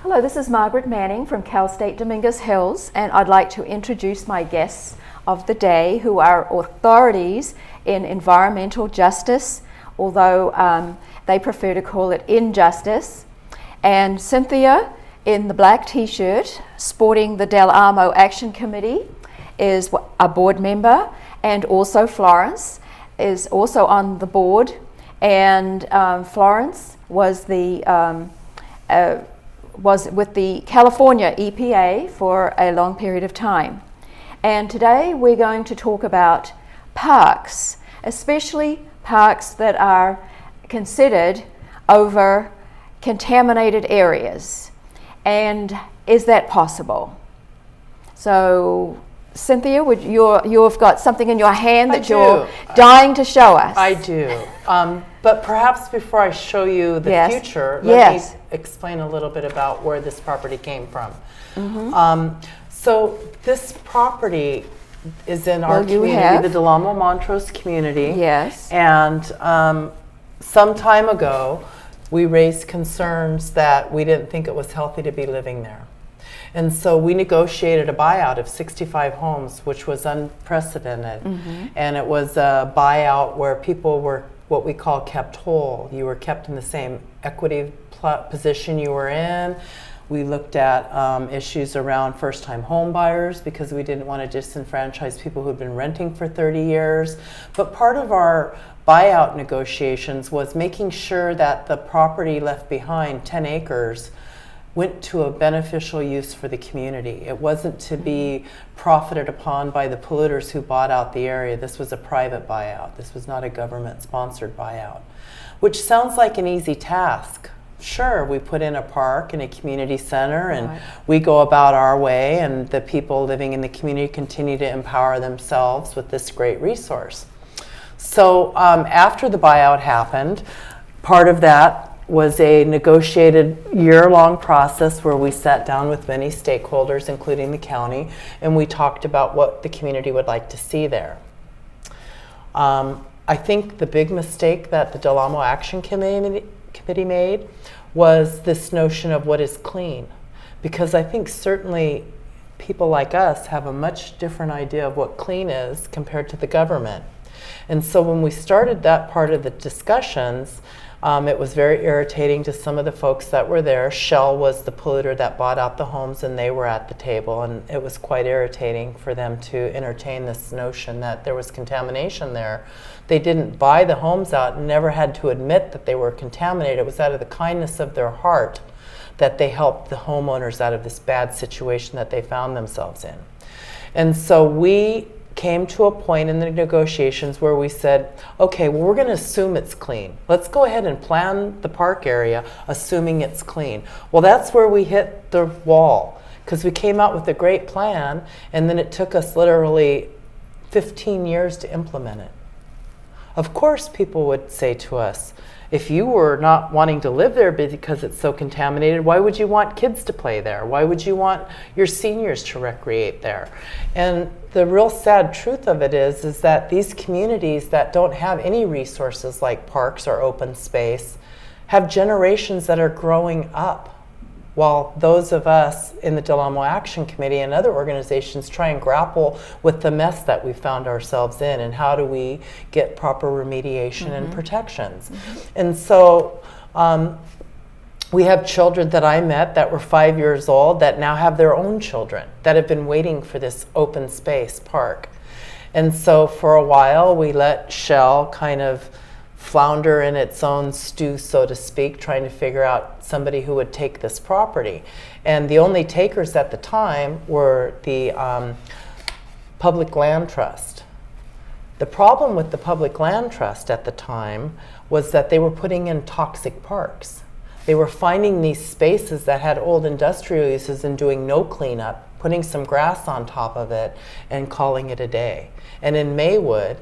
Hello, this is Margaret Manning from Cal State Dominguez Hills, and I'd like to introduce my guests of the day who are authorities in environmental justice, although they prefer to call it injustice. And Cynthia in the black t-shirt sporting the Del Amo Action Committee is a board member, and also Florence is also on the board, and Florence was was with the California EPA for a long period of time. And today we're going to talk about parks, especially parks that are considered over contaminated areas. And is that possible? So Cynthia, you've got something in your hand that you're dying to show us. I do. But perhaps before I show you the future, let me explain a little bit about where this property came from. Mm-hmm. So this property is in our community, the Del Amo Montrose community. Yes. And some time ago, we raised concerns that we didn't think it was healthy to be living there. And so we negotiated a buyout of 65 homes, which was unprecedented. Mm-hmm. And it was a buyout where people were what we call kept whole. You were kept in the same equity position you were in. We looked at issues around first-time home buyers because we didn't want to disenfranchise people who'd been renting for 30 years. But part of our buyout negotiations was making sure that the property left behind, 10 acres, went to a beneficial use for the community. It wasn't to be profited upon by the polluters who bought out the area. This was a private buyout. This was not a government-sponsored buyout, which sounds like an easy task. Sure, we put in a park and a community center, and we go about our way, and the people living in the community continue to empower themselves with this great resource. So after the buyout happened, part of that was a negotiated year-long process where we sat down with many stakeholders, including the county, and we talked about what the community would like to see there. I think the big mistake that the Del Amo Action Committee made was this notion of what is clean, because I think certainly people like us have a much different idea of what clean is compared to the government. And so when we started that part of the discussions, it was very irritating to some of the folks that were there. Shell was the polluter that bought out the homes, and they were at the table, and it was quite irritating for them to entertain this notion that there was contamination there. They didn't buy the homes out and never had to admit that they were contaminated. It was out of the kindness of their heart that they helped the homeowners out of this bad situation that they found themselves in. And so we came to a point in the negotiations where we said, okay, well, we're going to assume it's clean. Let's go ahead and plan the park area assuming it's clean. Well, that's where we hit the wall, because we came out with a great plan, and then it took us literally 15 years to implement it. Of course, people would say to us, if you were not wanting to live there because it's so contaminated, why would you want kids to play there? Why would you want your seniors to recreate there? And the real sad truth of it is that these communities that don't have any resources like parks or open space have generations that are growing up, while those of us in the Del Amo Action Committee and other organizations try and grapple with the mess that we found ourselves in, and how do we get proper remediation and protections. And so we have children that I met that were 5 years old that now have their own children that have been waiting for this open space park. And so for a while we let Shell kind of flounder in its own stew, so to speak, trying to figure out somebody who would take this property. And the only takers at the time were the Public Land Trust. The problem with the Public Land Trust at the time was that they were putting in toxic parks. They were finding these spaces that had old industrial uses and doing no cleanup, putting some grass on top of it and calling it a day. And in Maywood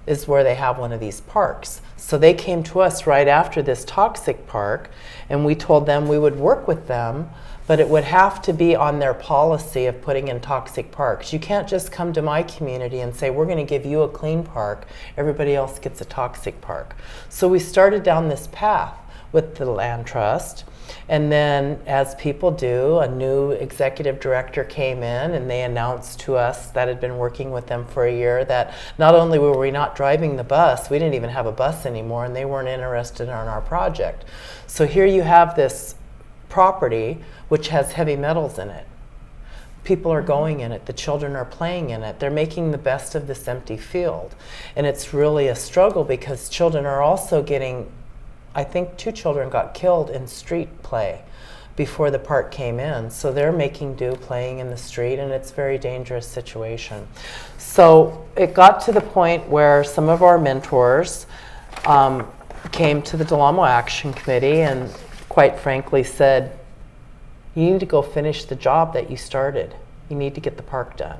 is where they have one of these parks. So they came to us right after this toxic park, and we told them we would work with them, but it would have to be on their policy of putting in toxic parks. You can't just come to my community and say, we're going to give you a clean park, everybody else gets a toxic park. So we started down this path with the land trust, And then, as people do, a new executive director came in and they announced to us that had been working with them for a year that not only were we not driving the bus, we didn't even have a bus anymore, and they weren't interested in our project. So here you have this property which has heavy metals in it. People are going in it, the children are playing in it, they're making the best of this empty field. And it's really a struggle because children are also getting, I think 2 children got killed in street play before the park came in. So they're making do playing in the street, and it's a very dangerous situation. So it got to the point where some of our mentors came to the Del Amo Action Committee and quite frankly said, you need to go finish the job that you started. You need to get the park done.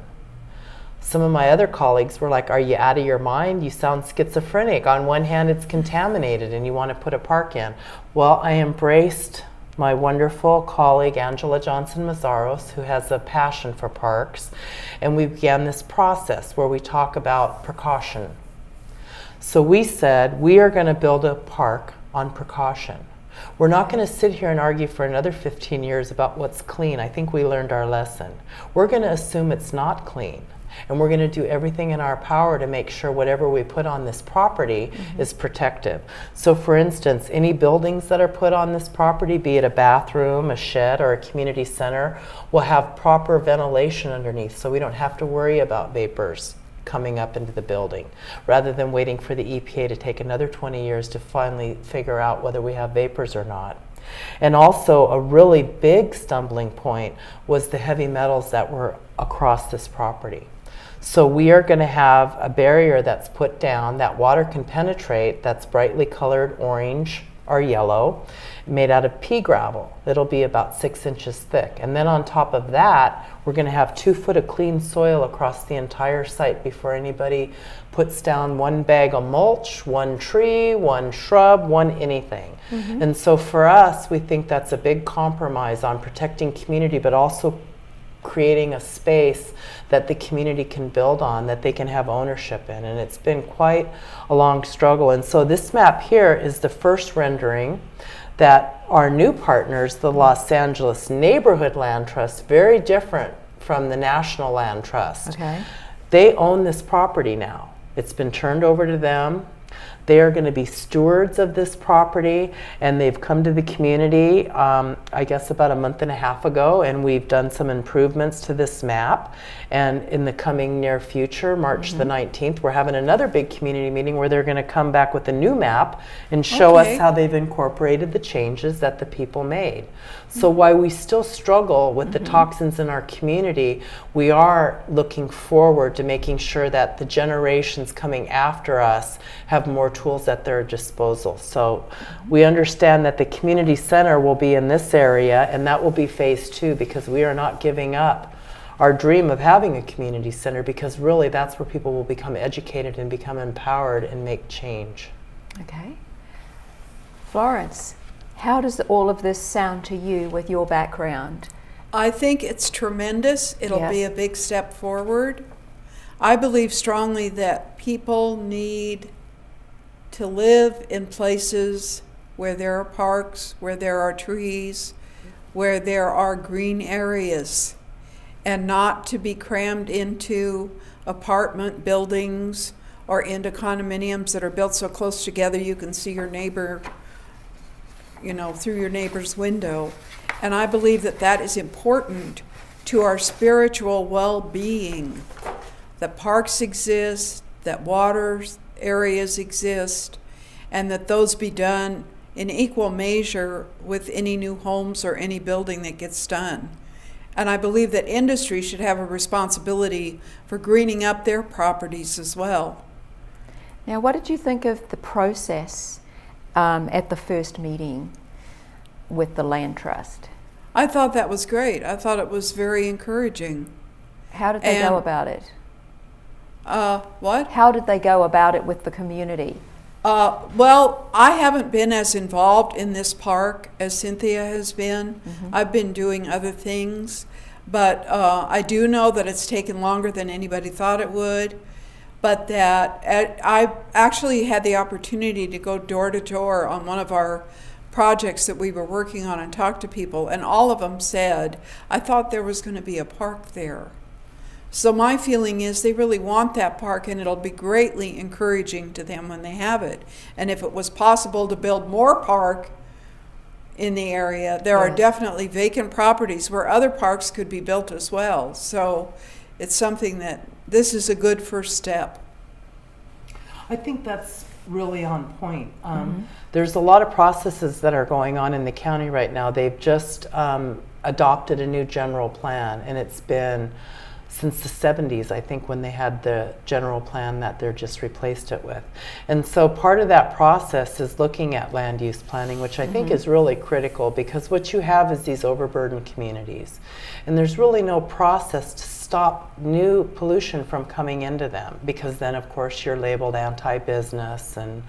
Some of my other colleagues were like, are you out of your mind? You sound schizophrenic. On one hand, it's contaminated and you want to put a park in. Well, I embraced my wonderful colleague, Angela Johnson-Mazzaros, who has a passion for parks. And we began this process where we talk about precaution. So we said, we are going to build a park on precaution. We're not going to sit here and argue for another 15 years about what's clean. I think we learned our lesson. We're going to assume it's not clean. And we're going to do everything in our power to make sure whatever we put on this property is protective. So for instance, any buildings that are put on this property, be it a bathroom, a shed, or a community center, will have proper ventilation underneath, so we don't have to worry about vapors coming up into the building, rather than waiting for the EPA to take another 20 years to finally figure out whether we have vapors or not. And also a really big stumbling point was the heavy metals that were across this property. So we are going to have a barrier that's put down that water can penetrate, that's brightly colored orange or yellow, made out of pea gravel. It'll be about 6 inches thick. And then on top of that, we're going to have 2 foot of clean soil across the entire site before anybody puts down 1 bag of mulch, 1 tree, 1 shrub, 1 anything. And so for us, we think that's a big compromise on protecting community, but also creating a space that the community can build on, that they can have ownership in. And it's been quite a long struggle. And so this map here is the first rendering that our new partners, the Los Angeles Neighborhood Land Trust, very different from the National Land Trust. They own this property now. It's been turned over to them. They are going to be stewards of this property, and they've come to the community, I guess about a month and a half ago, and we've done some improvements to this map. And in the coming near future, March the 19th, we're having another big community meeting where they're going to come back with a new map and show us how they've incorporated the changes that the people made. So while we still struggle with the toxins in our community, we are looking forward to making sure that the generations coming after us have more tools at their disposal. So we understand that the community center will be in this area, and that will be phase 2, because we are not giving up our dream of having a community center, because really that's where people will become educated and become empowered and make change. Okay. Florence, how does all of this sound to you with your background? I think it's tremendous. It'll be a big step forward. I believe strongly that people need to live in places where there are parks, where there are trees, where there are green areas, and not to be crammed into apartment buildings or into condominiums that are built so close together you can see your neighbor, through your neighbor's window. And I believe that that is important to our spiritual well-being, that parks exist, that water areas exist, and that those be done in equal measure with any new homes or any building that gets done. And I believe that industry should have a responsibility for greening up their properties as well. Now, what did you think of the process at the first meeting with the Land Trust? I thought that was great. I thought it was very encouraging. How did they go about it? What? How did they go about it with the community? Well, I haven't been as involved in this park as Cynthia has been. I've been doing other things, but I do know that it's taken longer than anybody thought it would, but that I actually had the opportunity to go door to door on one of our projects that we were working on and talked to people, and all of them said, I thought there was going to be a park there. So my feeling is they really want that park, and it'll be greatly encouraging to them when they have it. And if it was possible to build more park in the area, there are definitely vacant properties where other parks could be built as well. So it's something that this is a good first step. I think that's really on point. There's a lot of processes that are going on in the county right now. They've just adopted a new general plan, and it's been since the 70s, I think, when they had the general plan that they're just replaced it with. And so part of that process is looking at land use planning, which I think is really critical, because what you have is these overburdened communities. And there's really no process to stop new pollution from coming into them, because then of course you're labeled anti-business and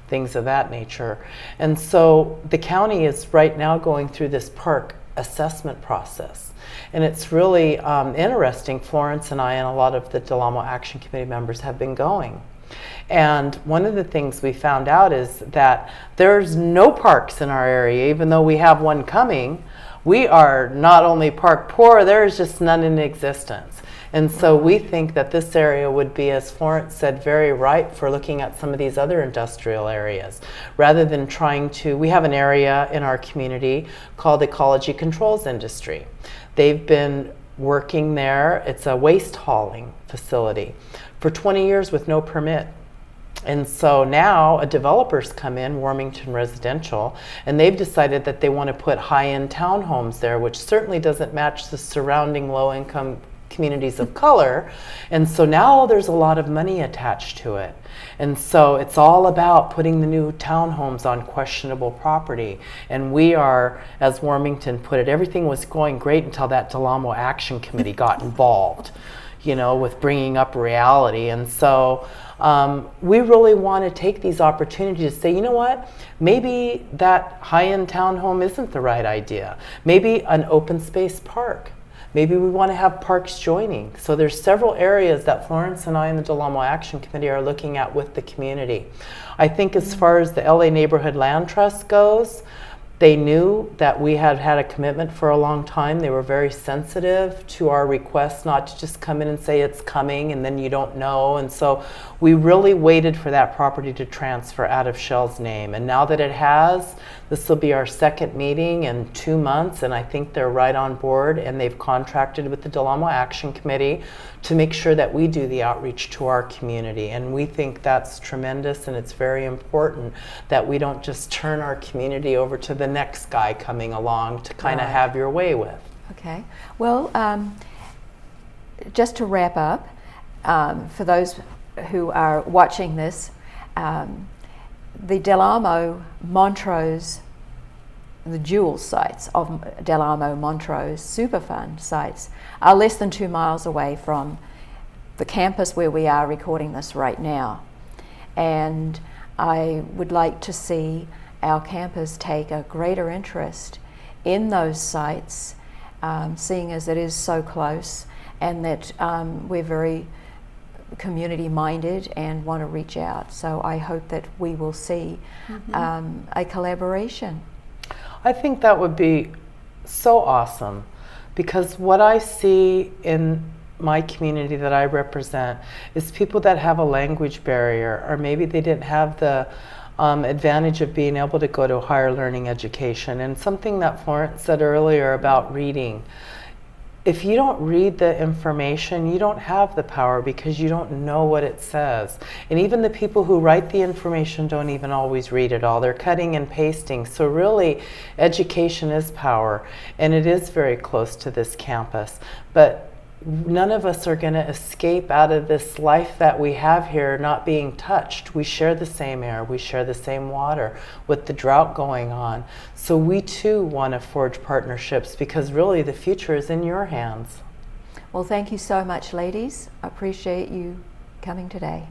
things of that nature. And so the county is right now going through this park assessment process. And it's really interesting. Florence and I and a lot of the Del Amo Action Committee members have been going. And one of the things we found out is that there's no parks in our area, even though we have one coming. We are not only park poor, there's just none in existence. And so we think that this area would be, as Florence said, very ripe for looking at some of these other industrial areas. Rather than trying to, we have an area in our community called Ecology Controls Industry. They've been working there. It's a waste hauling facility for 20 years with no permit. And so now a developer's come in, Warmington Residential, and they've decided that they want to put high-end townhomes there, which certainly doesn't match the surrounding low-income communities of color. And so now there's a lot of money attached to it. And so it's all about putting the new townhomes on questionable property. And we are, as Warmington put it, everything was going great until that Del Amo Action Committee got involved, you know, with bringing up reality. And so we really want to take these opportunities to say, you know what, maybe that high-end townhome isn't the right idea. Maybe an open space park. Maybe we want to have parks joining. So there's several areas that Florence and I and the Del Amo Action Committee are looking at with the community. I think as far as the LA Neighborhood Land Trust goes, they knew that we had had a commitment for a long time. They were very sensitive to our requests not to just come in and say it's coming and then you don't know. And so we really waited for that property to transfer out of Shell's name. And now that it has, this will be our second meeting in 2 months, and I think they're right on board, and they've contracted with the Del Amo Action Committee to make sure that we do the outreach to our community. And we think that's tremendous, and it's very important that we don't just turn our community over to the next guy coming along to kind of have your way with. Okay. Well, just to wrap up, for those who are watching this, the Del Amo Montrose, the dual sites of Del Amo Montrose Superfund sites are less than 2 miles away from the campus where we are recording this right now. And I would like to see our campus take a greater interest in those sites, seeing as it is so close, and that we're very community minded and want to reach out. So I hope that we will see a collaboration. I think that would be so awesome, because what I see in my community that I represent is people that have a language barrier, or maybe they didn't have the advantage of being able to go to higher learning education. And something that Florence said earlier about reading. If you don't read the information, you don't have the power, because you don't know what it says. And even the people who write the information don't even always read it all. They're cutting and pasting. So really, education is power, and it is very close to this campus. But none of us are going to escape out of this life that we have here not being touched. We share the same air, we share the same water with the drought going on. So we too want to forge partnerships, because really the future is in your hands. Well, thank you so much, ladies. I appreciate you coming today.